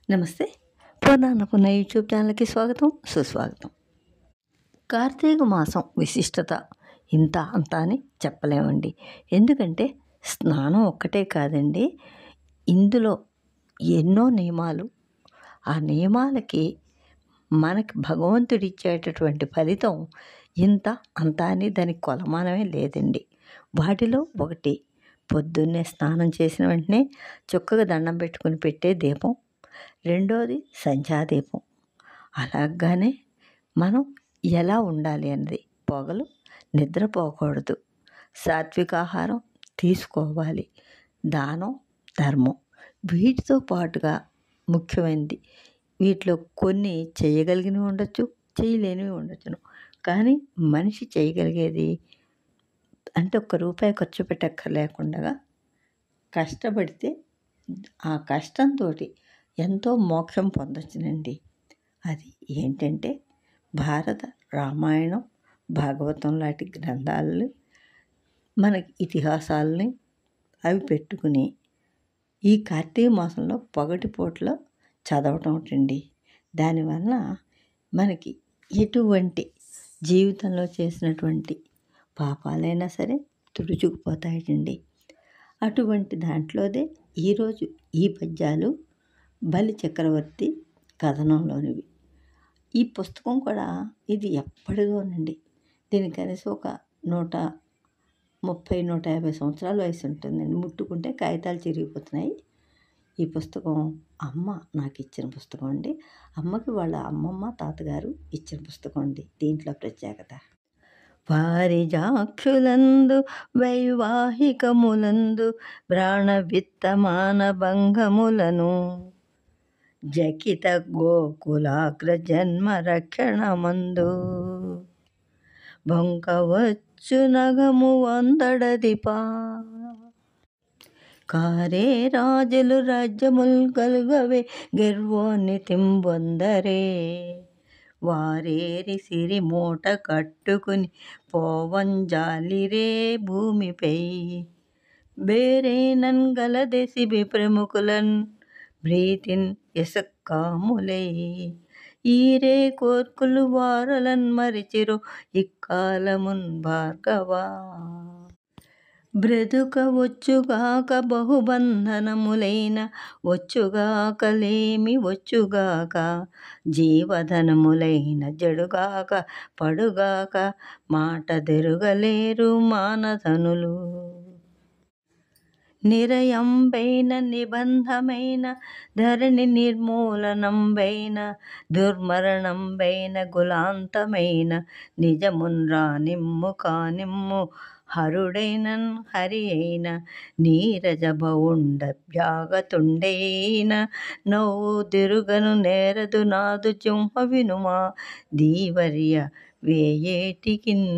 నమస్తే. పూర్ణాన్నపూర్ణ యూట్యూబ్ ఛానల్‌కి స్వాగతం, సుస్వాగతం. కార్తీక మాసం విశిష్టత ఇంత అంత అని చెప్పలేమండి. ఎందుకంటే స్నానం ఒక్కటే కాదండి. ఇందులో ఎన్నో నియమాలు. ఆ నియమాలకి మనకి భగవంతుడిచ్చేటటువంటి ఫలితం ఇంత అంత అని దానికి కొలమానమే లేదండి. వాటిలో ఒకటి పొద్దున్నే స్నానం చేసిన వెంటనే చక్కగా దండం పెట్టుకుని పెట్టే దీపం. రెండోది సంధ్యాదీపం. అలాగానే మనం ఎలా ఉండాలి అన్నది. పొగలు నిద్రపోకూడదు, సాత్వికాహారం తీసుకోవాలి, దానం ధర్మం. వీటితో పాటుగా ముఖ్యమైనది, వీటిలో కొన్ని చేయగలిగినవి ఉండొచ్చు, చేయలేనివి ఉండొచ్చును. కానీ మనిషి చేయగలిగేది అంటే ఒక్క రూపాయి ఖర్చు పెట్టక్కర్లేకుండా కష్టపడితే ఆ కష్టంతో ఎంతో మోక్షం పొందొచ్చునండి. అది ఏంటంటే భారత రామాయణం, భాగవతం లాంటి గ్రంథాలు మనకి ఇతిహాసాలని అవి పెట్టుకుని ఈ కార్తీక మాసంలో పగటిపూటలో చదవటం ఒకటండి. దానివల్ల మనకి ఎటువంటి జీవితంలో చేసినటువంటి పాపాలైనా సరే తుడుచుకుపోతాయటండి. అటువంటి దాంట్లోదే ఈరోజు ఈ పద్యాలు బలి చక్రవర్తి కథనంలోనివి. ఈ పుస్తకం కూడా ఇది ఎప్పటిదోనండి. దీనికి కనీసం ఒక 130-150 సంవత్సరాల వయసు ఉంటుందండి. ముట్టుకుంటే కాగితాలు చిరిగిపోతున్నాయి. ఈ పుస్తకం అమ్మ నాకు ఇచ్చిన పుస్తకం అండి. అమ్మకి వాళ్ళ అమ్మమ్మ తాతగారు ఇచ్చిన పుస్తకం అండి. దీంట్లో ప్రత్యేకత, పారిజాక్షులందు వైవాహికములందు ప్రాణ విత్తమాన భంగములను జకిత గోకులాగ్ర జన్మ రక్షణమందు బొంకవచ్చు నగము వందడదిపా కారే రాజులు రాజ్యముల్ కలుగవే గర్వోన్నతింబొందరే వారేరి సిరి మూట కట్టుకుని పోవంజాలిరే భూమిపై బేరేనన్ గలదెసి ప్రముఖులన్ బ్రీతిన్ ఇసక్కాములై ఈరే కోర్కులు వారలన్ మరిచిరో ఇక్కాలమున్ భార్గవా బ్రతుక వచ్చుగాక బహుబంధనములైన వచ్చుగాక లేమి వచ్చుగాక జీవధనములైన జడుగాక పడుగాక మాట దెరుగలేరు మానధనులు నిరయంబైన నిబంధమైన ధరణి నిర్మూలనంబైన దుర్మరణంబైన గులాంతమైన నిజమున్ రానిమ్ము కానిమ్ము హరుడైనన్ హరి అయిన నీరజ భవుండ వ్యాగతుండైన నవ్వు దిరుగను నేరదు నాదు చింహ వినుమా దీవర్య వేయేటికిన్